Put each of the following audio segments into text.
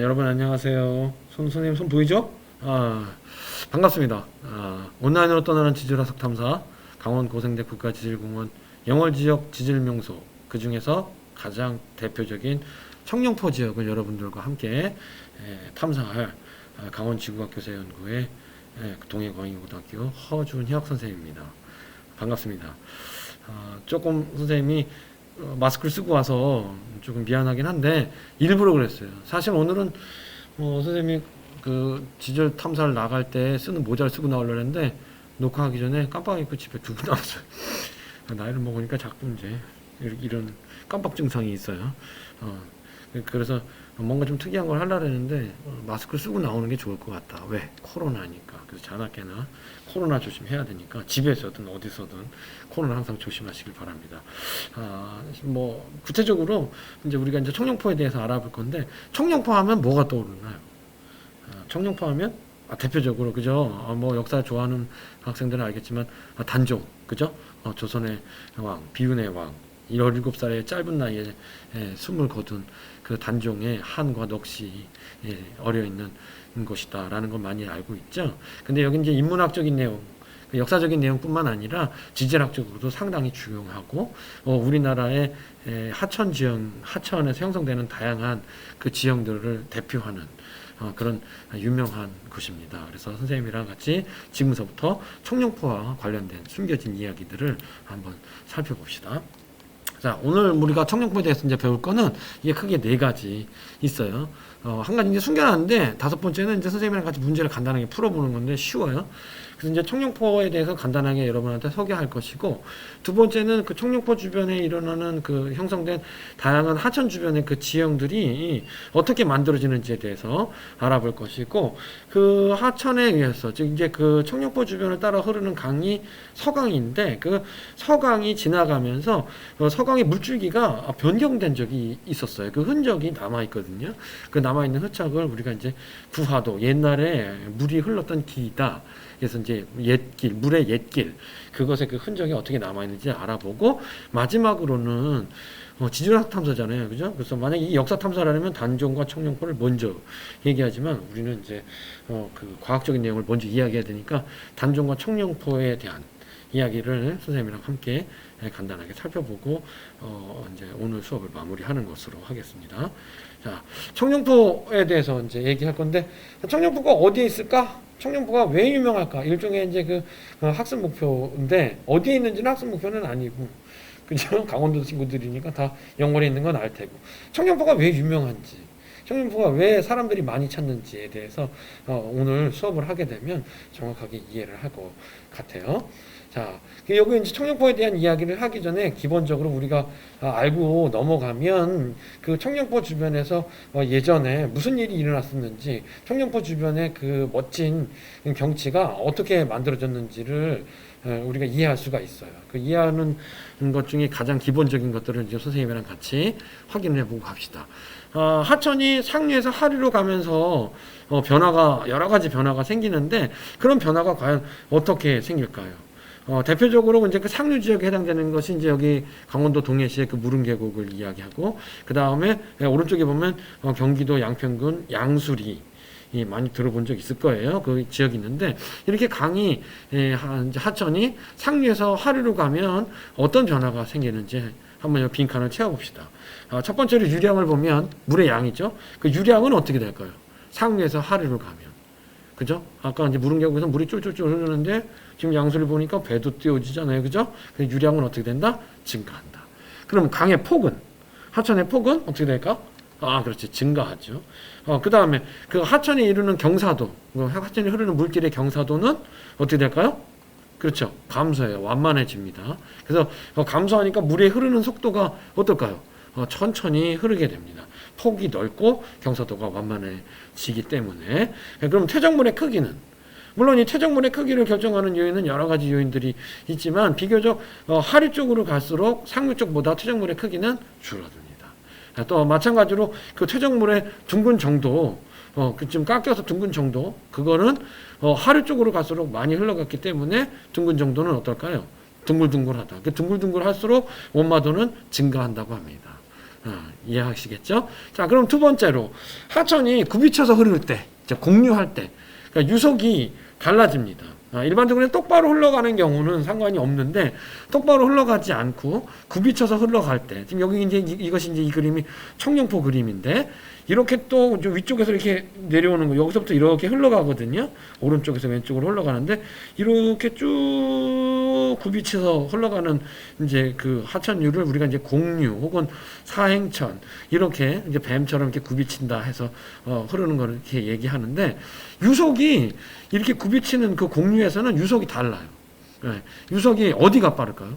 여러분 안녕하세요. 선생님 손 보이죠? 반갑습니다. 온라인으로 떠나는 지질화석 탐사 강원 고생대 국가지질공원 영월지역 지질명소 그 중에서 가장 대표적인 청룡포 지역을 여러분들과 함께 탐사할 강원지구학교세연구의 동해광역고등학교 허준혁 선생님입니다. 반갑습니다. 조금 선생님이 마스크를 쓰고 와서 조금 미안하긴 한데 일부러 그랬어요. 사실 오늘은 선생님이 그 지질 탐사를 나갈 때 쓰는 모자를 쓰고 나오려고 했는데 녹화하기 전에 깜빡 잊고 집에 두고 나왔어요. 나이를 먹으니까 자꾸 이제 이런 깜빡 증상이 있어요. 그래서 뭔가 좀 특이한 걸 하려고 했는데 마스크를 쓰고 나오는 게 좋을 것 같다. 왜? 코로나니까. 그래서 자나깨나 코로나 조심해야 되니까 집에서든 어디서든 코로나 항상 조심하시길 바랍니다. 뭐 구체적으로 이제 우리가 이제 청룡포에 대해서 알아볼 건데 청룡포 하면 뭐가 떠오르나요? 청룡포 하면 대표적으로 그죠? 뭐 역사 좋아하는 학생들은 알겠지만 단종 그죠? 조선의 왕 비운의 왕 17살의 짧은 나이에 숨을 거둔 그 단종의 한과 넋이 어려있는 곳이다라는 걸 많이 알고 있죠. 근데 여기 이제 인문학적인 내용, 역사적인 내용뿐만 아니라 지질학적으로도 상당히 중요하고 우리나라의 하천 지형, 하천에서 형성되는 다양한 그 지형들을 대표하는 그런 유명한 곳입니다. 그래서 선생님이랑 같이 지금서부터 청룡포와 관련된 숨겨진 이야기들을 한번 살펴봅시다. 자, 오늘 우리가 청룡포에 대해서 이제 배울 거는 이게 크게 네 가지 있어요. 한 가지 이제 숨겨놨는데 다섯 번째는 이제 선생님이랑 같이 문제를 간단하게 풀어보는 건데 쉬워요. 그래서 이제 청룡포에 대해서 간단하게 여러분한테 소개할 것이고, 두 번째는 그 청룡포 주변에 일어나는 그 형성된 다양한 하천 주변의 그 지형들이 어떻게 만들어지는지에 대해서 알아볼 것이고, 그 하천에 의해서 즉 이제 그 청룡포 주변을 따라 흐르는 강이 서강인데 그 서강이 지나가면서 서강의 물줄기가 변경된 적이 있었어요. 그 흔적이 남아 있거든요. 그 남아 있는 흔적을 우리가 이제 구하도 옛날에 물이 흘렀던 길이다. 그래서 이제 옛길, 물의 옛길, 그것의 그 흔적이 어떻게 남아있는지 알아보고, 마지막으로는 지질학 탐사잖아요. 그죠? 그래서 만약에 이 역사 탐사를 하려면 단종과 청룡포를 먼저 얘기하지만, 우리는 이제, 그 과학적인 내용을 먼저 이야기해야 되니까, 단종과 청룡포에 대한 이야기를 선생님이랑 함께 간단하게 살펴보고, 이제 오늘 수업을 마무리하는 것으로 하겠습니다. 자, 청룡포에 대해서 이제 얘기할 건데, 청룡포가 어디에 있을까? 청룡포가 왜 유명할까? 일종의 이제 그 학습 목표인데 어디에 있는지는 학습 목표는 아니고, 그죠? 강원도 친구들이니까 다 영월에 있는 건 알 테고, 청룡포가 왜 유명한지, 청룡포가 왜 사람들이 많이 찾는지에 대해서 오늘 수업을 하게 되면 정확하게 이해를 할 것 같아요. 자, 여기 이제 청룡포에 대한 이야기를 하기 전에 기본적으로 우리가 알고 넘어가면 그 청룡포 주변에서 예전에 무슨 일이 일어났었는지, 청룡포 주변의 그 멋진 경치가 어떻게 만들어졌는지를 우리가 이해할 수가 있어요. 그 이해하는 것 중에 가장 기본적인 것들을 이제 선생님이랑 같이 확인을 해보고 갑시다. 하천이 상류에서 하류로 가면서 여러 가지 변화가 생기는데, 그런 변화가 과연 어떻게 생길까요? 대표적으로 이제 그 상류 지역에 해당되는 것이 이제 여기 강원도 동해시의 그 무릉 계곡을 이야기하고, 그 다음에 오른쪽에 보면 경기도 양평군 양수리 많이 들어본 적 있을 거예요. 그 지역이 있는데, 이렇게 강이 하천이 상류에서 하류로 가면 어떤 변화가 생기는지 한번 이 빈칸을 채워봅시다. 첫 번째로 유량을 보면 물의 양이죠. 그 유량은 어떻게 될까요? 상류에서 하류로 가면. 그죠? 아까 이제 무릉 계곡에서 물이 쫄쫄쫄 흐르는데 지금 양수를 보니까 배도 띄워지잖아요. 그죠? 그 유량은 어떻게 된다? 증가한다. 그럼 강의 폭은? 하천의 폭은 어떻게 될까? 그렇지. 증가하죠. 그 다음에 그 하천이 이루는 경사도, 하천이 흐르는 물길의 경사도는 어떻게 될까요? 그렇죠. 감소해요. 완만해집니다. 그래서 감소하니까 물의 흐르는 속도가 어떨까요? 천천히 흐르게 됩니다. 폭이 넓고 경사도가 완만해지기 때문에. 그럼 퇴적물의 크기는? 물론 이 퇴적물의 크기를 결정하는 요인은 여러 가지 요인들이 있지만, 비교적 하류 쪽으로 갈수록 상류 쪽보다 퇴적물의 크기는 줄어듭니다. 또 마찬가지로 그 퇴적물의 둥근 정도, 좀 깎여서 둥근 정도, 그거는 하류 쪽으로 갈수록 많이 흘러갔기 때문에 둥근 정도는 어떨까요? 둥글둥글하다. 그 둥글둥글할수록 원마도는 증가한다고 합니다. 이해하시겠죠? 자, 그럼 두 번째로 하천이 굽이쳐서 흐를 때, 이제 공류할 때, 그러니까 유속이 달라집니다. 일반적으로 똑바로 흘러가는 경우는 상관이 없는데 똑바로 흘러가지 않고 굽이쳐서 흘러갈 때, 지금 여기 이제 이것이 이제 이 그림이 청룡포 그림인데 이렇게 또 위쪽에서 이렇게 내려오는 거, 여기서부터 이렇게 흘러가거든요. 오른쪽에서 왼쪽으로 흘러가는데 이렇게 쭉 굽이쳐서 흘러가는 이제 그 하천류를 우리가 이제 공류 혹은 사행천 이렇게 이제 뱀처럼 이렇게 굽이친다 해서 흐르는 거를 이렇게 얘기하는데 유속이 이렇게 굽이치는 그 공류에서는 유속이 달라요. 네. 유속이 어디가 빠를까요?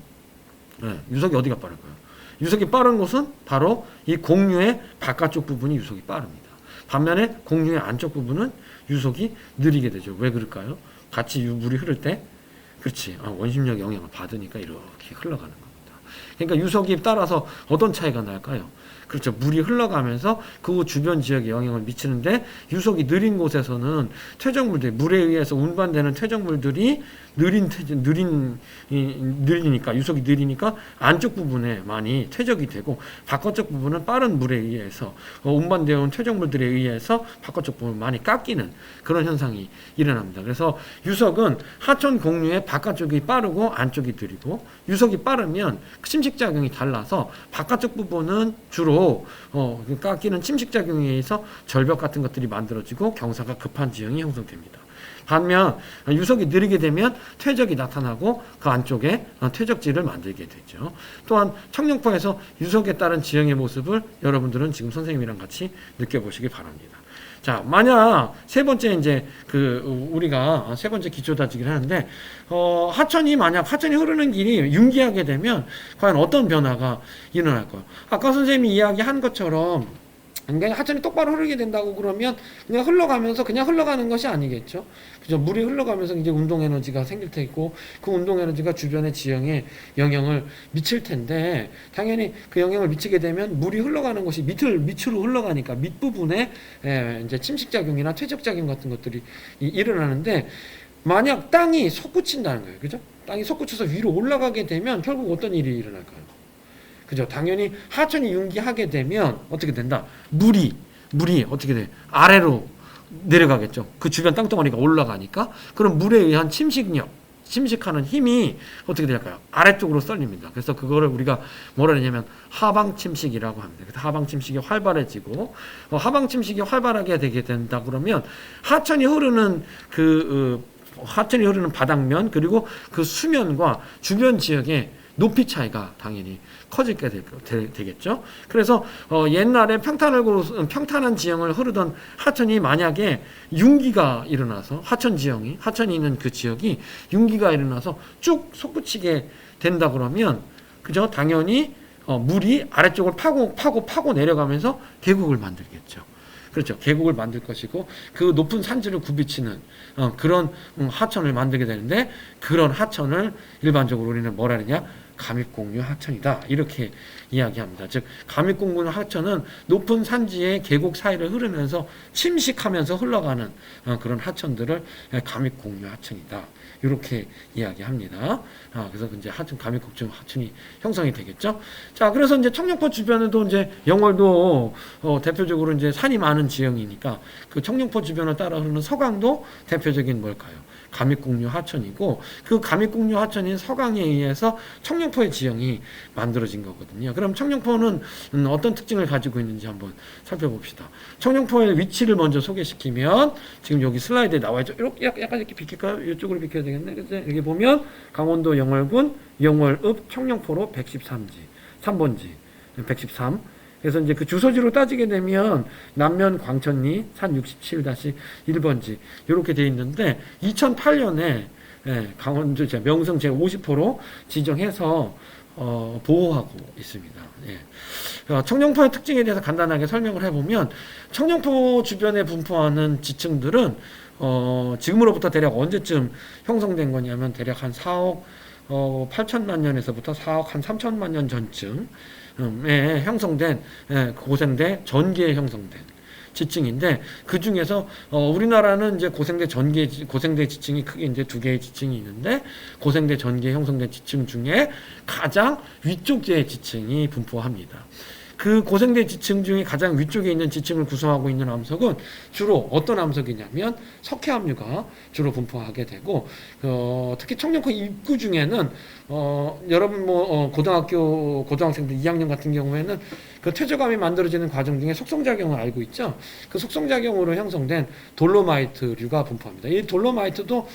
네. 유속이 어디가 빠를까요? 유속이 빠른 곳은 바로 이 공류의 바깥쪽 부분이 유속이 빠릅니다. 반면에 공류의 안쪽 부분은 유속이 느리게 되죠. 왜 그럴까요? 같이 물이 흐를 때, 그렇지, 원심력 영향을 받으니까 이렇게 흘러가는 겁니다. 그러니까 유속이 따라서 어떤 차이가 날까요? 그렇죠. 물이 흘러가면서 그 주변 지역에 영향을 미치는데 유속이 느린 곳에서는 퇴적물들이 물에 의해서 운반되는 퇴적물들이 느리니까 유속이 느리니까 안쪽 부분에 많이 퇴적이 되고 바깥쪽 부분은 빠른 물에 의해서 운반되어 온 퇴적물들에 의해서 바깥쪽 부분 많이 깎이는 그런 현상이 일어납니다. 그래서 유속은 하천 공류의 바깥쪽이 빠르고 안쪽이 느리고 유속이 빠르면 침식작용이 달라서 바깥쪽 부분은 주로 깎이는 침식작용에 의해서 절벽 같은 것들이 만들어지고 경사가 급한 지형이 형성됩니다. 반면 유속이 느리게 되면 퇴적이 나타나고 그 안쪽에 퇴적지를 만들게 되죠. 또한 청룡포에서 유속에 따른 지형의 모습을 여러분들은 지금 선생님이랑 같이 느껴보시기 바랍니다. 자, 만약 세 번째 이제 우리가 세 번째 기초다지기를 하는데 하천이 흐르는 길이 융기하게 되면 과연 어떤 변화가 일어날까요? 아까 선생님이 이야기한 것처럼 그러니까 하천이 똑바로 흐르게 된다고 그러면 그냥 흘러가면서 그냥 흘러가는 것이 아니겠죠. 그죠? 물이 흘러가면서 이제 운동 에너지가 생길 테고 그 운동 에너지가 주변의 지형에 영향을 미칠 텐데 당연히 그 영향을 미치게 되면 물이 흘러가는 것이 밑으로 흘러가니까 밑부분에 이제 침식작용이나 퇴적작용 같은 것들이 일어나는데 만약 땅이 솟구친다는 거예요. 그죠? 땅이 솟구쳐서 위로 올라가게 되면 결국 어떤 일이 일어날까요? 그죠? 당연히 하천이 융기하게 되면 어떻게 된다? 물이 어떻게 돼? 아래로 내려가겠죠. 그 주변 땅덩어리가 올라가니까 그럼 물에 의한 침식하는 힘이 어떻게 될까요? 아래쪽으로 쏠립니다. 그래서 그거를 우리가 뭐라 하냐면 하방 침식이라고 합니다. 그래서 하방 침식이 활발해지고 하방 침식이 활발하게 되게 된다 그러면 하천이 흐르는 바닥면 그리고 그 수면과 주변 지역의 높이 차이가 당연히 커지게 되겠죠. 그래서 옛날에 평탄한 지형을 흐르던 하천이 만약에 융기가 일어나서 하천이 있는 그 지역이 융기가 일어나서 쭉 솟구치게 된다 그러면 그죠? 당연히 물이 아래쪽을 파고 내려가면서 계곡을 만들겠죠. 그렇죠. 계곡을 만들 것이고 그 높은 산지를 굽이치는 그런 하천을 만들게 되는데 그런 하천을 일반적으로 우리는 뭐라 그러냐? 감입공류 하천이다. 이렇게 이야기합니다. 즉 감입공류 하천은 높은 산지의 계곡 사이를 흐르면서 침식하면서 흘러가는 그런 하천들을 감입공류 하천이다. 이렇게 이야기합니다. 그래서 이제 감입공류 하천이 형성이 되겠죠. 자, 그래서 이제 청룡포 주변에도 이제 영월도 대표적으로 이제 산이 많은 지형이니까 그 청룡포 주변을 따라 흐르는 서강도 대표적인 뭘까요? 감입공류 하천이고 그 감입공류 하천인 서강에 의해서 청룡포의 지형이 만들어진 거거든요. 그럼 청룡포는 어떤 특징을 가지고 있는지 한번 살펴봅시다. 청룡포의 위치를 먼저 소개시키면 지금 여기 슬라이드에 나와 있죠. 이렇게 약간 이렇게 비킬까요? 이쪽으로 비켜야 되겠네. 그래서 여기 보면 강원도 영월군 영월읍 청룡포로 3번지 113. 그래서 이제 그 주소지로 따지게 되면 남면 광천리 산 67-1번지 이렇게 돼 있는데 2008년에 강원도 명성 제50호로 지정해서 보호하고 있습니다. 청룡포의 특징에 대해서 간단하게 설명을 해보면 청룡포 주변에 분포하는 지층들은 지금으로부터 대략 언제쯤 형성된 거냐면 대략 한 4억 8천만 년에서부터 4억 한 3천만 년 전쯤 형성된 고생대 전기에 형성된 지층인데 그 중에서 우리나라는 이제 고생대 지층이 크게 이제 두 개의 지층이 있는데 고생대 전기에 형성된 지층 중에 가장 위쪽의 지층이 분포합니다. 그 고생대 지층 중에 가장 위쪽에 있는 지층을 구성하고 있는 암석은 주로 어떤 암석이냐면 석회암류가 주로 분포하게 되고, 특히 청룡포 입구 중에는 여러분 고등학생들 2학년 같은 경우에는 그 퇴적암이 만들어지는 과정 중에 속성작용을 알고 있죠. 그 속성작용으로 형성된 돌로마이트류가 분포합니다. 이 돌로마이트도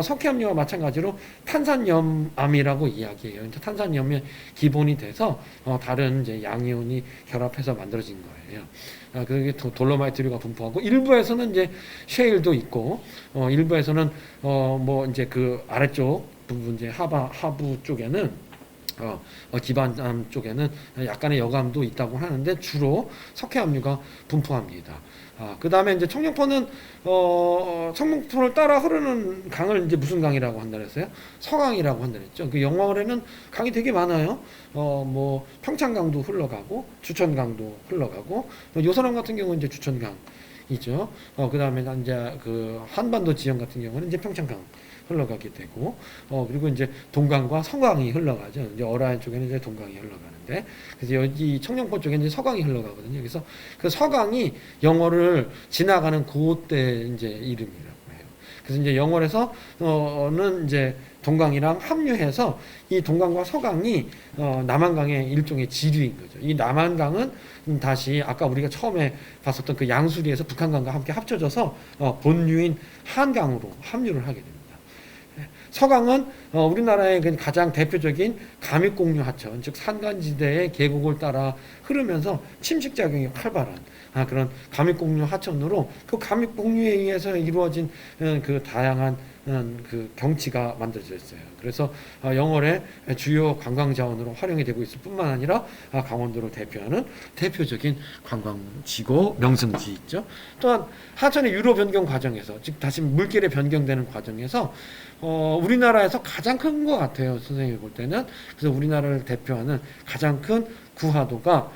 석회암류와 마찬가지로 탄산염암이라고 이야기해요. 탄산염의 기본이 돼서 다른 이제 양이온이 결합해서 만들어진 거예요. 그게 돌로마이트류가 분포하고, 일부에서는 이제 셰일도 있고, 일부에서는 이제 그 아래쪽 부분 이제 하부 쪽에는 기반암 쪽에는 약간의 여감도 있다고 하는데 주로 석회암류가 분포합니다. 그 다음에 이제 청룡포는 청룡포를 따라 흐르는 강을 이제 무슨 강이라고 한다 그랬어요? 서강이라고 한다 그랬죠. 그 영월에는 강이 되게 많아요. 평창강도 흘러가고 주천강도 흘러가고, 요선암 같은 경우는 이제 주천강이죠. 그 다음에 이제 그 한반도 지형 같은 경우는 이제 평창강 흘러가게 되고, 그리고 이제 동강과 서강이 흘러가죠. 이제 어라인 쪽에는 이제 동강이 흘러가는데, 그래서 여기 청룡포 쪽에는 이제 서강이 흘러가거든요. 그래서 그 서강이 영월을 지나가는 그때 이제 이름이라고 해요. 그래서 이제 영월에서는 이제 동강이랑 합류해서 이 동강과 서강이 남한강의 일종의 지류인 거죠. 이 남한강은 다시 아까 우리가 처음에 봤었던 그 양수리에서 북한강과 함께 합쳐져서 본류인 한강으로 합류를 하게 됩니다. 서강은 우리나라의 가장 대표적인 감익공유 하천, 즉 산간지대의 계곡을 따라 흐르면서 침식작용이 활발한 그런 감익공유 하천으로, 그 감익공유에 의해서 이루어진 그 다양한 그 경치가 만들어져 있어요. 그래서 영월의 주요 관광자원으로 활용이 되고 있을 뿐만 아니라 강원도를 대표하는 대표적인 관광지고 명승지 있죠. 또한 하천의 유로 변경 과정에서, 즉 다시 물길의 변경되는 과정에서 우리나라에서 가장 큰 것 같아요, 선생님이 볼 때는. 그래서 우리나라를 대표하는 가장 큰 구하도가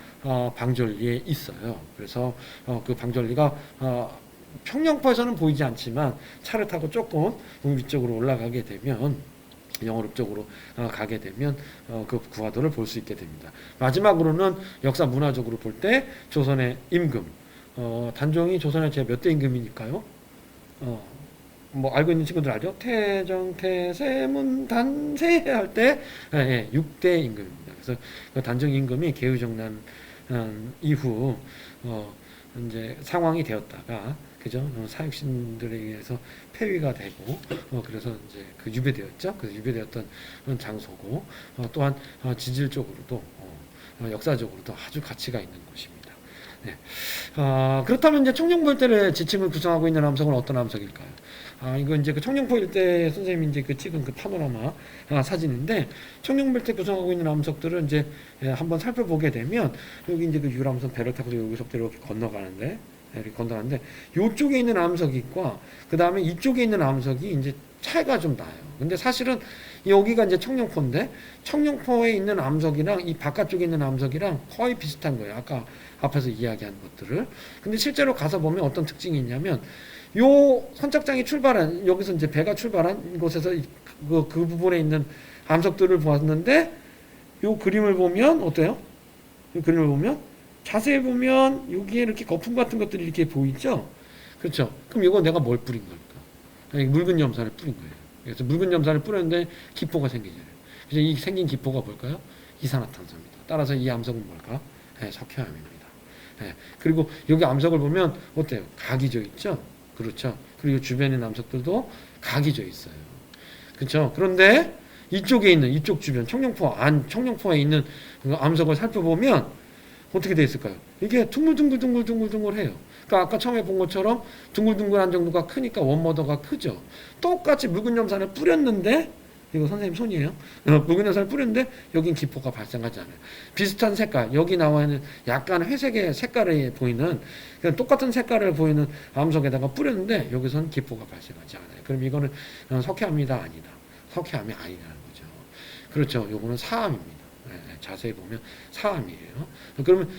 방절리에 있어요. 그래서 그 방절리가 청룡포에서는 보이지 않지만 차를 타고 조금 위쪽으로 올라가게 되면, 영월 쪽으로 가게 되면 그 구하도를 볼 수 있게 됩니다. 마지막으로는 역사 문화적으로 볼 때 조선의 임금, 단종이 조선의 제 몇 대 임금이니까요? 알고 있는 친구들 알죠? 태정, 태세, 문, 단세 할 때 6대 임금입니다. 그래서 그 단정 임금이 개유정난 이후 이제 상황이 되었다가, 그죠? 사육신들에 의해서 폐위가 되고, 그래서 이제 그 유배되었죠. 그래서 유배되었던 그런 장소고, 또한 지질적으로도 역사적으로도 아주 가치가 있는 곳입니다. 네. 그렇다면 이제 청룡포 일대를 지층을 구성하고 있는 암석은 어떤 암석일까요? 이거 이제 그 청룡포 일대 선생님이 이제 그 찍은 그 파노라마 사진인데, 청룡포 일대 구성하고 있는 암석들을 이제 한번 살펴보게 되면, 여기 이제 그 유람선 배를 타고 여기서부터 이렇게 건너가는데, 이쪽에 있는 암석과 그 다음에 이쪽에 있는 암석이 이제 차이가 좀 나요. 근데 사실은 여기가 이제 청룡포인데, 청룡포에 있는 암석이랑 이 바깥쪽에 있는 암석이랑 거의 비슷한 거예요. 아까 앞에서 이야기한 것들을. 근데 실제로 가서 보면 어떤 특징이 있냐면, 요 선착장이 출발한, 여기서 이제 배가 출발한 곳에서 그 부분에 있는 암석들을 보았는데, 요 그림을 보면 어때요? 이 그림을 보면 자세히 보면 여기에 이렇게 거품 같은 것들이 이렇게 보이죠? 그렇죠? 그럼 이거 내가 뭘 뿌린 걸까? 묽은 염산을 뿌린 거예요. 그래서 묽은 염산을 뿌렸는데 기포가 생기잖아요. 그래서 이 생긴 기포가 뭘까요? 이산화탄소입니다. 따라서 이 암석은 뭘까? 석회암입니다. 그리고 여기 암석을 보면 어때요? 각이 져 있죠? 그렇죠? 그리고 주변의 암석들도 각이 져 있어요. 그렇죠? 그런데 이쪽에 있는, 이쪽 주변, 청룡포에 있는 암석을 살펴보면 어떻게 돼 있을까요? 이게 둥글둥글해요. 그러니까 아까 처음에 본 것처럼 둥글둥글한 정도가 크니까 원머더가 크죠. 똑같이 묽은 염산을 뿌렸는데, 이거 선생님 손이에요. 묽은 염산을 뿌렸는데 여긴 기포가 발생하지 않아요. 비슷한 색깔, 여기 나와 있는 약간 회색의 색깔이 보이는, 똑같은 색깔을 보이는 암석에다가 뿌렸는데 여기서는 기포가 발생하지 않아요. 그럼 이거는 석회암이다, 아니다. 석회암이 아니라는 거죠. 그렇죠. 요거는 사암입니다. 자세히 보면 사암이에요. 그러면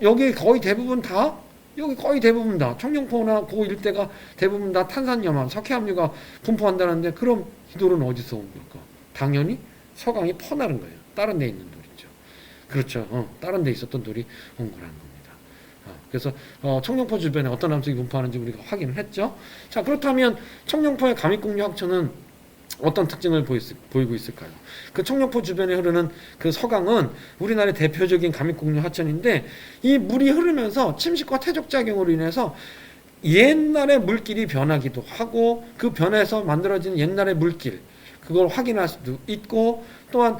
여기 거의 대부분 다, 청룡포나 그 일대가 대부분 다 탄산염암, 석회암류가 분포한다는데, 그럼 이 돌은 어디서 온 걸까? 당연히 서강이 퍼나른 거예요. 다른 데 있는 돌이죠. 그렇죠. 다른 데 있었던 돌이 온 거라는 겁니다. 그래서 청룡포 주변에 어떤 암석이 분포하는지 우리가 확인을 했죠. 자, 그렇다면 청룡포의 감익공유 하천은 어떤 특징을 보이고 있을까요? 그 청룡포 주변에 흐르는 그 서강은 우리나라의 대표적인 감익공유 하천인데, 이 물이 흐르면서 침식과 퇴적작용으로 인해서 옛날의 물길이 변하기도 하고, 그 변해서 만들어진 옛날의 물길, 그걸 확인할 수도 있고, 또한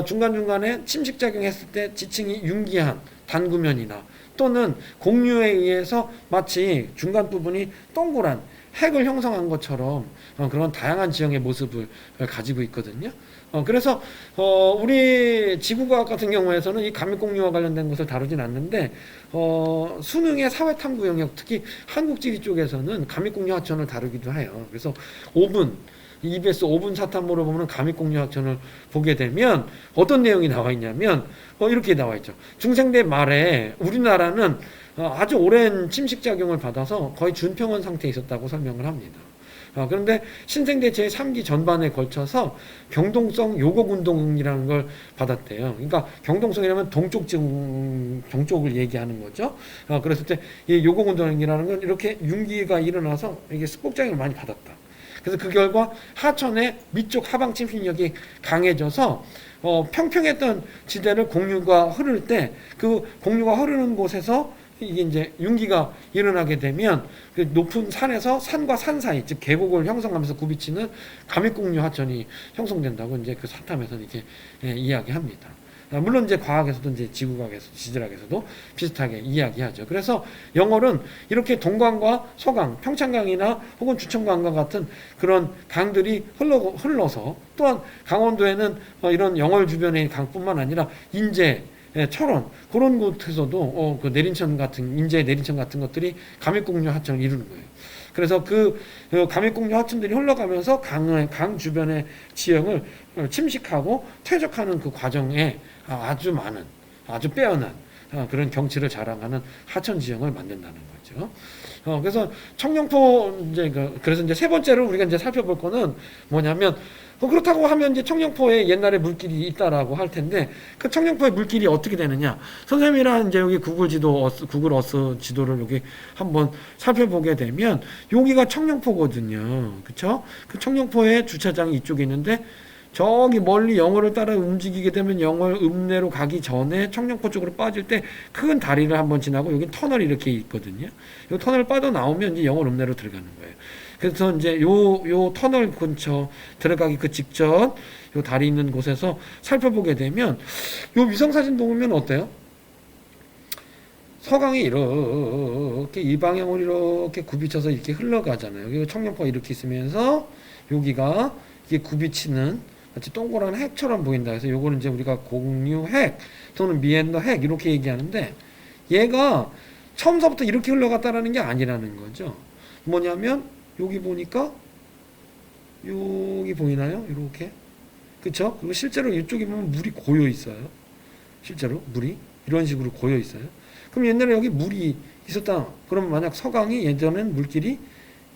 중간중간에 침식작용했을 때 지층이 융기한 단구면이나 또는 공유에 의해서 마치 중간 부분이 동그란 핵을 형성한 것처럼 그런 다양한 지형의 모습을 가지고 있거든요. 그래서 우리 지구과학 같은 경우에서는 이 감익공유와 관련된 것을 다루진 않는데, 수능의 사회탐구 영역, 특히 한국지리 쪽에서는 감익공유 하천을 다루기도 해요. 그래서 5분 EBS 5분 사탐으로 보면 감익공유 하천을 보게 되면 어떤 내용이 나와 있냐면 이렇게 나와 있죠. 중생대 말에 우리나라는 아주 오랜 침식작용을 받아서 거의 준평원 상태에 있었다고 설명을 합니다. 그런데 신생대 제3기 전반에 걸쳐서 경동성 요곡운동이라는 걸 받았대요. 그러니까 경동성이라면 동쪽을 얘기하는 거죠. 그랬을 때 이 요곡운동이라는 건 이렇게 융기가 일어나서 이게 습곡작용을 많이 받았다. 그래서 그 결과 하천의 밑쪽 하방 침식력이 강해져서 평평했던 지대를 공유가 흐를 때 그 공유가 흐르는 곳에서 이게 이제 융기가 일어나게 되면 그 높은 산에서 산과 산 사이, 즉 계곡을 형성하면서 굽이치는 감익공유 하천이 형성된다고 이제 그 사탐에서는 이렇게 이야기합니다. 물론 이제 과학에서도 이제 지구과학에서 지질학에서도 비슷하게 이야기하죠. 그래서 영월은 이렇게 동강과 서강, 평창강이나 혹은 주천강과 같은 그런 강들이 흘러서, 또한 강원도에는 이런 영월 주변의 강뿐만 아니라 인제, 철원 그런 곳에서도 그 내린천 같은 인제 내린천 같은 것들이 감익공유 하천을 이루는 거예요. 그래서 그 감익공유 하천들이 흘러가면서 강 주변의 지형을 침식하고 퇴적하는 그 과정에 아주 많은, 아주 빼어난 그런 경치를 자랑하는 하천 지형을 만든다는 거죠. 그래서 청룡포 그래서 이제 세 번째로 우리가 이제 살펴볼 거는 뭐냐면, 그렇다고 하면 이제 청룡포에 옛날에 물길이 있다라고 할 텐데, 그 청룡포의 물길이 어떻게 되느냐? 선생님이랑 이제 여기 구글 어스 지도를 여기 한번 살펴보게 되면 여기가 청룡포거든요. 그쵸? 그 청룡포의 주차장이 이쪽에 있는데, 저기 멀리 영월을 따라 움직이게 되면 영월 읍내로 가기 전에 청룡포 쪽으로 빠질 때 큰 다리를 한번 지나고 여기 터널이 이렇게 있거든요. 이 터널을 빠져나오면 이제 영월 읍내로 들어가는 거예요. 그래서 이제 요 터널 근처 들어가기 그 직전 요 다리 있는 곳에서 살펴보게 되면 요 위성사진 보면 어때요? 서강이 이렇게 이 방향으로 이렇게 굽이쳐서 이렇게 흘러가잖아요. 여기 청룡포가 이렇게 있으면서 여기가 이게 굽이치는 마치 동그란 핵처럼 보인다. 그래서 요거는 이제 우리가 공유핵 또는 미엔더 핵 이렇게 얘기하는데, 얘가 처음서부터 이렇게 흘러갔다라는 게 아니라는 거죠. 뭐냐면 여기 보니까 여기 보이나요? 이렇게. 그쵸? 그리고 실제로 이쪽에 보면 물이 고여 있어요. 실제로 물이 이런 식으로 고여 있어요. 그럼 옛날에 여기 물이 있었다. 그러면 만약 서강이 예전엔 물길이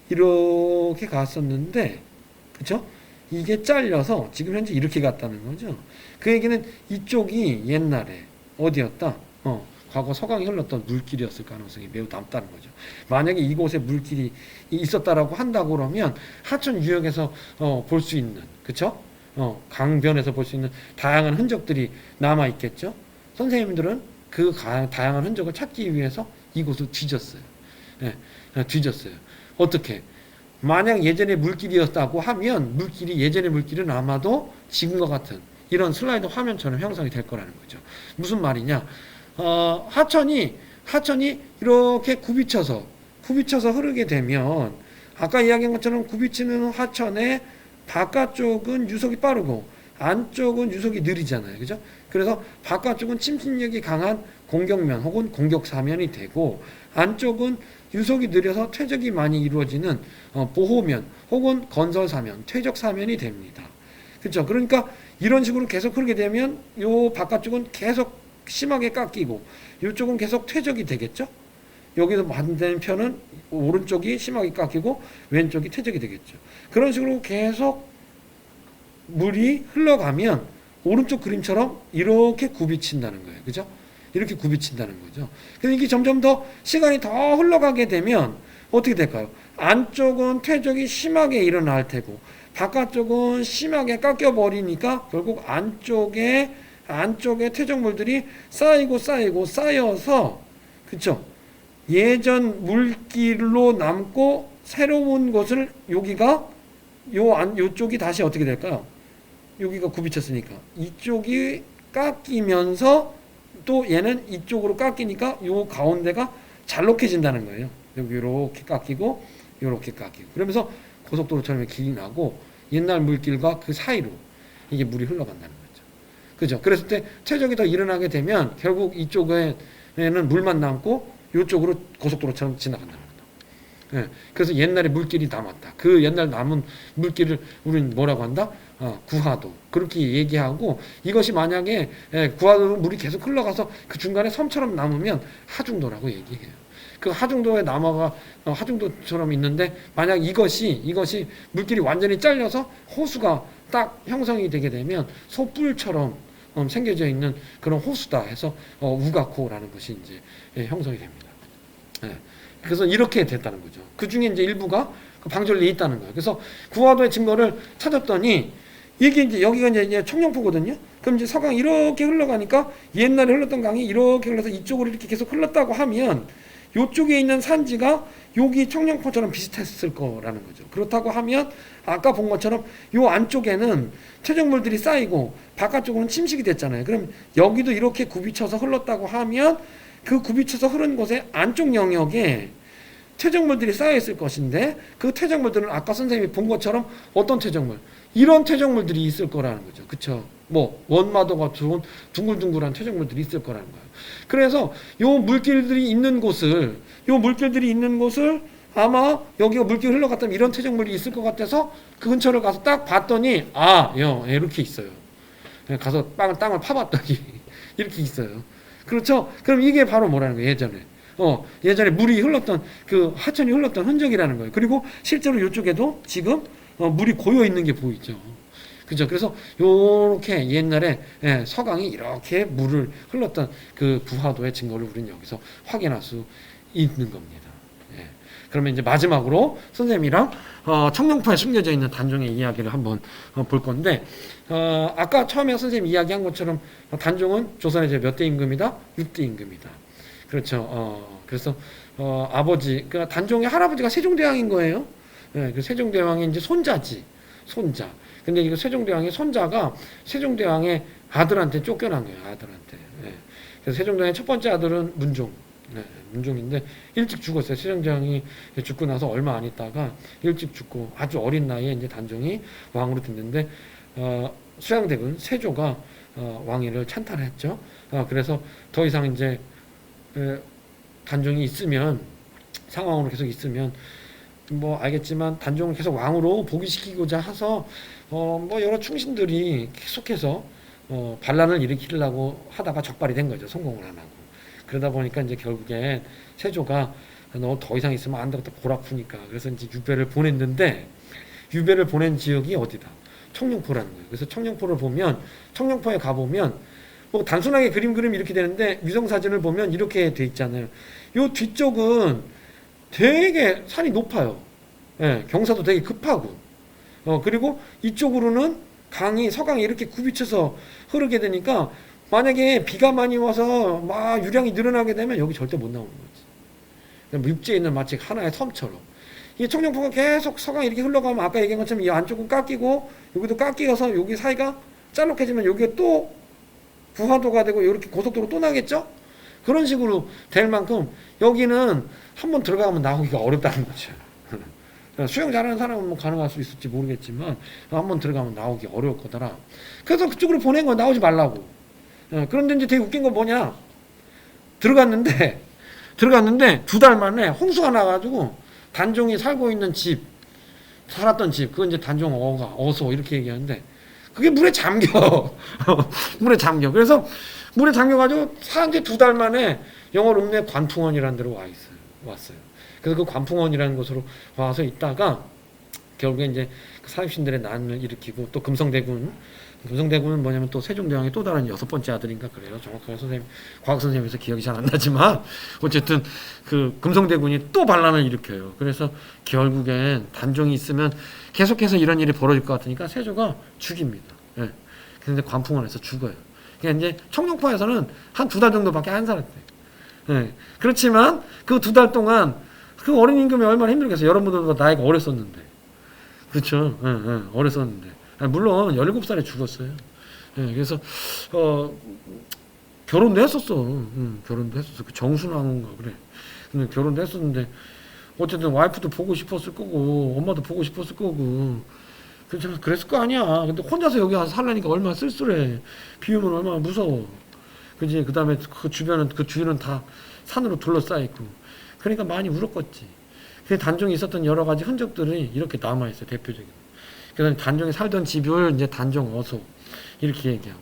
이렇게 갔었는데, 그쵸? 이게 잘려서 지금 현재 이렇게 갔다는 거죠. 그 얘기는 이쪽이 옛날에 어디였다? 과거 서강이 흘렀던 물길이었을 가능성이 매우 남다는 거죠. 만약에 이곳에 물길이 있었다라고 한다고 그러면 하천 유역에서 볼 수 있는, 그쵸? 강변에서 볼 수 있는 다양한 흔적들이 남아 있겠죠. 선생님들은 그 다양한 흔적을 찾기 위해서 이곳을 뒤졌어요. 네, 뒤졌어요. 어떻게? 만약 예전에 물길이었다고 하면 예전의 물길은 아마도 지금과 같은 이런 슬라이드 화면처럼 형성이 될 거라는 거죠. 무슨 말이냐? 하천이 이렇게 굽이쳐서 흐르게 되면 아까 이야기한 것처럼 굽이치는 하천의 바깥쪽은 유속이 빠르고 안쪽은 유속이 느리잖아요. 그죠? 그래서 바깥쪽은 침식력이 강한 공격면 혹은 공격사면이 되고, 안쪽은 유속이 느려서 퇴적이 많이 이루어지는 보호면 혹은 건설사면, 퇴적사면이 됩니다. 그렇죠? 그러니까 이런 식으로 계속 흐르게 되면 요 바깥쪽은 계속 심하게 깎이고 이쪽은 계속 퇴적이 되겠죠? 여기서 반대편은 오른쪽이 심하게 깎이고 왼쪽이 퇴적이 되겠죠. 그런 식으로 계속 물이 흘러가면 오른쪽 그림처럼 이렇게 굽이친다는 거예요. 그죠? 이렇게 굽이친다는 거죠. 그래서 이게 점점 더 시간이 더 흘러가게 되면 어떻게 될까요? 안쪽은 퇴적이 심하게 일어날 테고 바깥쪽은 심하게 깎여버리니까 결국 안쪽에 퇴적물들이 쌓여서 그쵸? 예전 물길로 남고 새로운 것을 여기가 요쪽이 다시 어떻게 될까요? 여기가 굽이쳤으니까 이쪽이 깎이면서 또 얘는 이쪽으로 깎이니까 요 가운데가 잘록해진다는 거예요. 여기 이렇게 깎이고 이렇게 깎이고 그러면서 고속도로처럼 길이 나고 옛날 물길과 그 사이로 이게 물이 흘러간다는 거죠. 그죠? 그랬을 때 퇴적이 더 일어나게 되면 결국 이쪽에는 물만 남고 이쪽으로 고속도로처럼 지나간다는 거죠. 예, 그래서 옛날에 물길이 남았다. 그 옛날 남은 물길을 우리는 뭐라고 한다? 구하도. 그렇게 얘기하고 이것이 만약에 구하도로 물이 계속 흘러가서 그 중간에 섬처럼 남으면 하중도라고 얘기해요. 그 하중도에 남아가 하중도처럼 있는데 만약 이것이 물길이 완전히 잘려서 호수가 딱 형성이 되게 되면 소뿔처럼 생겨져 있는 그런 호수다 해서 우가코라는 것이 이제 형성이 됩니다. 예. 그래서 이렇게 됐다는 거죠. 그 중에 이제 일부가 방전리에 있다는 거예요. 그래서 구하도의 증거를 찾았더니 이게 이제 여기가 이제 청룡포거든요. 그럼 이제 서강이 이렇게 흘러가니까 옛날에 흘렀던 강이 이렇게 흘러서 이쪽으로 이렇게 계속 흘렀다고 하면 이쪽에 있는 산지가 여기 청룡포처럼 비슷했을 거라는 거죠. 그렇다고 하면 아까 본 것처럼 이 안쪽에는 퇴적물들이 쌓이고 바깥쪽으로는 침식이 됐잖아요. 그럼 여기도 이렇게 굽이쳐서 흘렀다고 하면 그 굽이쳐서 흐른 곳의 안쪽 영역에 퇴적물들이 쌓여 있을 것인데 그 퇴적물들은 아까 선생님이 본 것처럼 어떤 퇴적물? 이런 퇴적물들이 있을 거라는 거죠. 그쵸? 뭐 원마도가 좋은 둥글둥글한 퇴적물들이 있을 거라는 거예요. 그래서 요 물길들이 있는 곳을 아마 여기가 물길 흘러갔다면 이런 퇴적물이 있을 것 같아서 그 근처를 가서 딱 봤더니 이렇게 있어요. 가서 땅을 파봤더니 이렇게 있어요. 그렇죠? 그럼 이게 바로 뭐라는 거예요? 예전에 물이 흘렀던 그 하천이 흘렀던 흔적이라는 거예요. 그리고 실제로 이쪽에도 지금 물이 고여 있는 게 보이죠. 그죠? 그래서 요렇게 옛날에 서강이 이렇게 물을 흘렀던 그 구하도의 증거를 우리는 여기서 확인할 수 있는 겁니다. 그러면 이제 마지막으로 선생님이랑 청룡포에 숨겨져 있는 단종의 이야기를 한번 볼 건데 아까 처음에 선생님 이야기한 것처럼 단종은 조선의 몇 대 임금이다? 6대 임금이다. 그렇죠. 그래서 아버지, 그러니까 단종의 할아버지가 세종대왕인 거예요. 그 세종대왕의 이제 손자. 근데 이거 세종대왕의 손자가 세종대왕의 아들한테 쫓겨난 거예요. 아들한테. 그래서 세종대왕의 첫 번째 아들은 문종인데 일찍 죽었어요. 세종대왕이 죽고 나서 얼마 안 있다가 일찍 죽고 아주 어린 나이에 이제 단종이 왕으로 됐는데 수양대군 세조가 왕위를 찬탈했죠. 그래서 더 이상 이제 단종이 있으면 상황으로 계속 있으면 뭐 알겠지만 단종을 계속 왕으로 복위시키고자 해서 뭐 여러 충신들이 계속해서 반란을 일으키려고 하다가 적발이 된 거죠. 성공을 안 하고. 그러다 보니까 이제 결국엔 세조가 너 더 이상 있으면 안 되겠다 골 아프니까 그래서 이제 유배를 보냈는데 유배를 보낸 지역이 어디다? 청룡포라는 거예요. 그래서 청룡포를 보면 청룡포에 가보면 뭐 단순하게 그림 이렇게 되는데 위성 사진을 보면 이렇게 돼 있잖아요. 요 뒤쪽은 되게 산이 높아요. 경사도 되게 급하고 그리고 이쪽으로는 서강이 이렇게 굽이쳐서 흐르게 되니까 만약에 비가 많이 와서 막 유량이 늘어나게 되면 여기 절대 못 나오는 거지. 육지에 있는 마치 하나의 섬처럼. 이 청룡포가 계속 서강이 이렇게 흘러가면 아까 얘기한 것처럼 이 안쪽은 깎이고 여기도 깎여서 여기 사이가 짤록해지면 여기가 또 부하도가 되고 이렇게 고속도로 또 나겠죠? 그런 식으로 될 만큼 여기는 한번 들어가면 나오기가 어렵다는 거죠. 수영 잘하는 사람은 뭐 가능할 수 있을지 모르겠지만 한번 들어가면 나오기 어려울 거더라. 그래서 그쪽으로 보낸 거 나오지 말라고. 그런데 이제 되게 웃긴 건 뭐냐? 들어갔는데 2달 만에 홍수가 나가지고 단종이 살고 있는 살았던 집, 그건 이제 단종 어소 이렇게 얘기하는데 그게 물에 잠겨. 물에 잠겨. 그래서 물에 잠겨가지고 사는데 2달 만에 영월 읍내 관풍원이라는 데로 왔어요. 그래서 그 관풍원이라는 곳으로 와서 있다가 결국에 이제 사입신들의 난을 일으키고 또 금성대군 금성대군은 뭐냐면 또 세종대왕의 또 다른 6번째 아들인가 그래요. 정확하게 선생님, 과학 선생님에서 기억이 잘 안 나지만 어쨌든 그 금성대군이 또 반란을 일으켜요. 그래서 결국엔 단종이 있으면 계속해서 이런 일이 벌어질 것 같으니까 세조가 죽입니다. 예. 근데 관풍원에서 죽어요. 그러니까 이제 청룡파에서는 한 2달 정도밖에 안 살았대요. 예. 그렇지만 그 2달 동안 그 어린 임금이 얼마나 힘들겠어요. 여러분들보다 나이가 어렸었는데. 그렇죠. 예, 예, 어렸었는데. 물론 17살에 죽었어요. 예, 그래서 결혼도 했었어. 결혼도 했었어. 그 정순왕인가 그래. 근데 결혼도 했었는데 어쨌든 와이프도 보고 싶었을 거고 엄마도 보고 싶었을 거고 그랬을 거 아니야. 근데 혼자서 여기 와서 살라니까 얼마나 쓸쓸해. 비우면 얼마나 무서워. 그지? 그 다음에 그 주변은 다 산으로 둘러싸여 있고. 그러니까 많이 울었겠지. 그 단종에 있었던 여러 가지 흔적들이 이렇게 남아있어요. 대표적인. 그래서 단종에 살던 집을 이제 단종 어소 이렇게 얘기하고.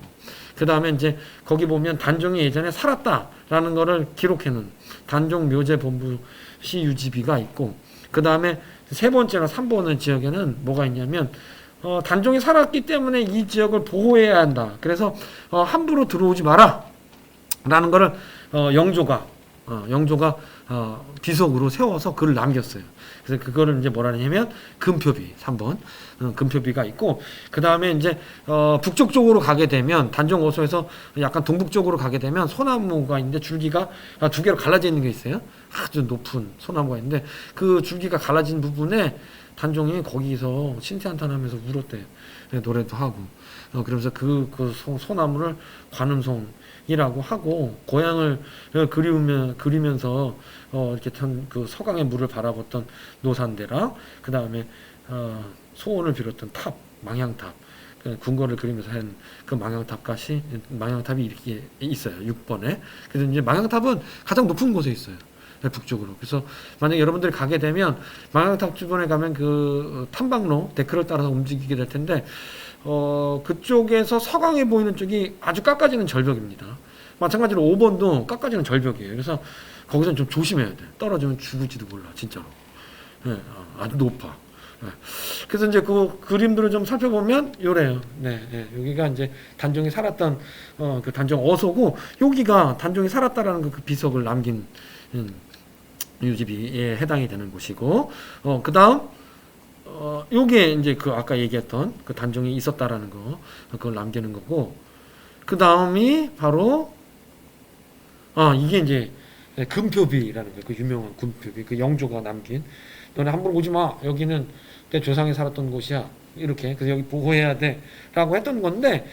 그 다음에 이제 거기 보면 단종이 예전에 살았다라는 거를 기록해놓은 단종 묘제 본부 시 유지비가 있고, 그 다음에 세 번째나 3번의 지역에는 뭐가 있냐면 단종이 살았기 때문에 이 지역을 보호해야 한다. 그래서 함부로 들어오지 마라 라는 거를 영조가 비석으로 세워서 글을 남겼어요. 그래서 그거를 이제 뭐라 하냐면 금표비 3번 금표비가 있고, 그 다음에 이제 북쪽 쪽으로 가게 되면 단종 어소에서 약간 동북쪽으로 가게 되면 소나무가 있는데 줄기가 2개로 갈라져 있는 게 있어요. 아주 높은 소나무가 있는데 그 줄기가 갈라진 부분에 단종이 거기서 신세한탄하면서 울었대요. 노래도 하고. 그러면서 그 소나무를 관음송이라고 하고, 고향을 그리면서 이렇게 그 서강의 물을 바라봤던 노산대랑, 그 다음에 소원을 빌었던 탑, 망향탑, 궁궐을 그리면서 한 그 망향탑이 이렇게 있어요. 6번에. 그래서 이제 망향탑은 가장 높은 곳에 있어요. 북쪽으로. 그래서 만약에 여러분들이 가게 되면 망향탑 주변에 가면 그 탐방로 데크를 따라서 움직이게 될 텐데 그쪽에서 서강에 보이는 쪽이 아주 깎아지는 절벽입니다. 마찬가지로 5번도 깎아지는 절벽이에요. 그래서 거기서는 좀 조심해야 돼. 떨어지면 죽을지도 몰라, 진짜로. 네, 아주 높아. 네. 그래서 이제 그 그림들을 좀 살펴보면 요래요. 네, 여기가 이제 단종이 살았던 그 단종 어소고, 여기가 단종이 살았다라는 그 비석을 남긴 유지비에 해당이 되는 곳이고, 그 다음 요게 이제 그 아까 얘기했던 그 단종이 있었다라는 거, 그걸 남기는 거고, 그 다음이 바로 이게 이제 금표비라는 거예요. 그 유명한 금표비, 그 영조가 남긴, 너네 함부로 오지 마, 여기는 내 조상이 살았던 곳이야, 이렇게. 그래서 여기 보호해야 돼 라고 했던 건데,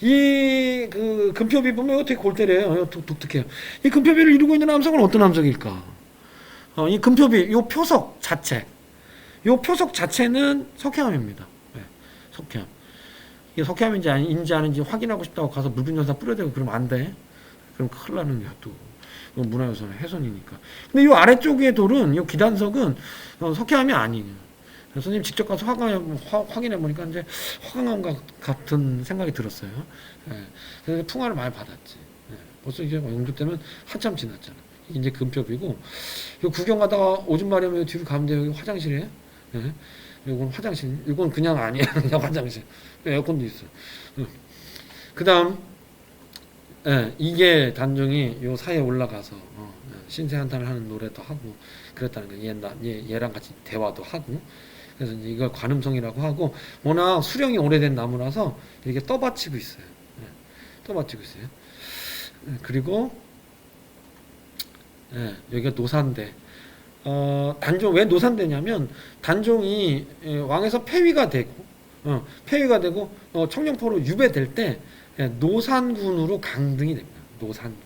이 그 금표비 보면 어떻게 골 때려요. 독특해요. 이 금표비를 이루고 있는 함석은 어떤 함석일까? 이 금표비 요 표석 자체는 석회암입니다. 네, 석회암. 이게 석회암인지 아닌지 확인하고 싶다고 가서 묽은 연사 뿌려대고 그러면 안 돼. 그럼 큰일 나는 거야, 또. 문화유산 훼손이니까. 근데 이 아래쪽의 돌은, 이 기단석은 석회암이 아니에요. 선생님 직접 가서 확인해 보니까 이제 화강암 같은 생각이 들었어요. 예. 그래서 풍화를 많이 받았지. 예. 벌써 이제 영조 때면 한참 지났잖아. 이제 금표비고, 요 구경 가다가 오줌 마려면 뒤로 가면 돼요. 여기 화장실이에요. 예. 이건 화장실. 이건 그냥 아니야. 그냥 화장실. 에어컨도 있어. 그 다음, 예, 이게 단종이 요 사이에 올라가서 신세한탄을 하는 노래도 하고 그랬다는 거예요. 얘랑 같이 대화도 하고. 그래서 이제 이걸 관음성이라고 하고, 워낙 수령이 오래된 나무라서 이렇게 떠받치고 있어요. 떠받치고 있어요. 그리고 여기가 노산대. 단종 왜 노산대냐면, 단종이 왕에서 폐위가 되고 청령포로 유배될 때 노산군으로 강등이 됩니다. 노산군.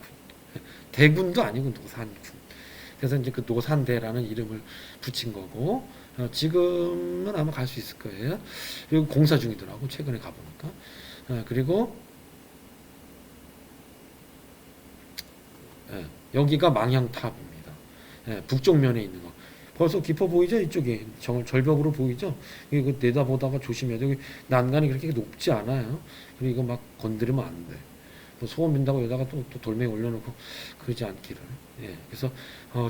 대군도 아니고 노산군. 그래서 이제 그 노산대라는 이름을 붙인 거고, 지금은 아마 갈 수 있을 거예요. 여기 공사 중이더라고, 최근에 가보니까. 그리고 여기가 망향탑입니다. 북쪽 면에 있는 거. 벌써 깊어 보이죠? 이쪽이 절벽으로 보이죠? 이거 내다보다가 조심해야 돼. 여기 난간이 그렇게 높지 않아요. 그리고 이거 막 건드리면 안 돼. 뭐 소원 빈다고 여기다가 또 돌멩이 올려놓고 그러지 않기를. 예, 그래서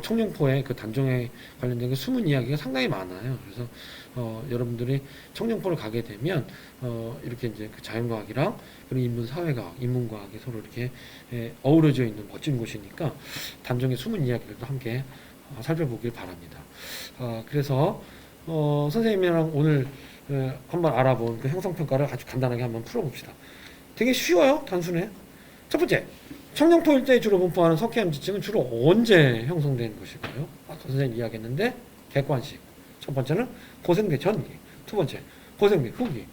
청룡포의 그 단종에 관련된 그 숨은 이야기가 상당히 많아요. 그래서 여러분들이 청룡포를 가게 되면 이렇게 이제 그 자연과학이랑 그리고 인문사회과학, 인문과학이 서로 이렇게 어우러져 있는 멋진 곳이니까 단종의 숨은 이야기들도 함께 살펴보길 바랍니다. 그래서 선생님이랑 오늘 한번 알아본 그 형성평가를 아주 간단하게 한번 풀어봅시다. 되게 쉬워요. 단순해. 첫 번째, 청룡포 일대에 주로 분포하는 석회암 지층은 주로 언제 형성된 것일까요? 아까 선생님 이야기했는데 객관식. 첫 번째는 고생대 전기. 두 번째, 고생대 후기.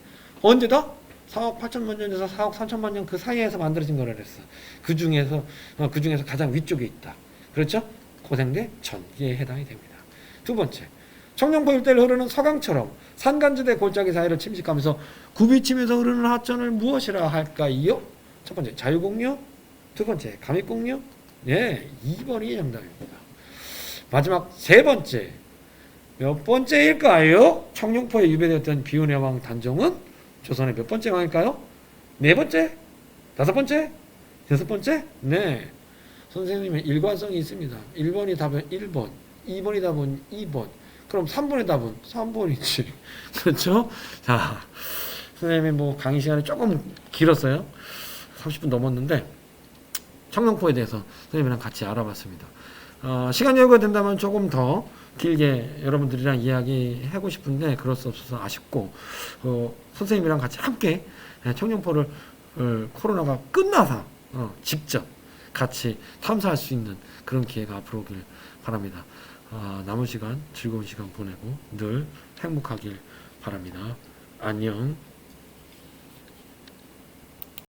언제다? 4억 8천만 년에서 4억 3천만 년 그 사이에서 만들어진 거라 그랬어. 그 중에서 가장 위쪽에 있다. 그렇죠? 고생대 전기에 해당이 됩니다. 두 번째, 청룡포 일대를 흐르는 서강처럼 산간지대 골짜기 사이를 침식하면서 굽이치면서 흐르는 하천을 무엇이라 할까요? 첫 번째, 자유공유. 두 번째, 감익공유. 예, 2번이 정답입니다. 마지막 세 번째, 몇 번째일까요? 청룡포에 유배되었던 비운의 왕 단종은 조선의 몇 번째 왕일까요? 네 번째? 다섯 번째? 여섯 번째? 네. 선생님의 일관성이 있습니다. 1번이 답은 1번, 2번이 답은 2번. 그럼 3번의 답은 3번이지. 그렇죠? 자, 선생님이 뭐 강의 시간이 조금 길었어요. 30분 넘었는데 청룡포에 대해서 선생님이랑 같이 알아봤습니다. 시간 여유가 된다면 조금 더 길게 여러분들이랑 이야기하고 싶은데 그럴 수 없어서 아쉽고 선생님이랑 같이 함께 청룡포를 코로나가 끝나서 직접 같이 탐사할 수 있는 그런 기회가 앞으로 오길 바랍니다. 남은 시간 즐거운 시간 보내고 늘 행복하길 바랍니다. 안녕.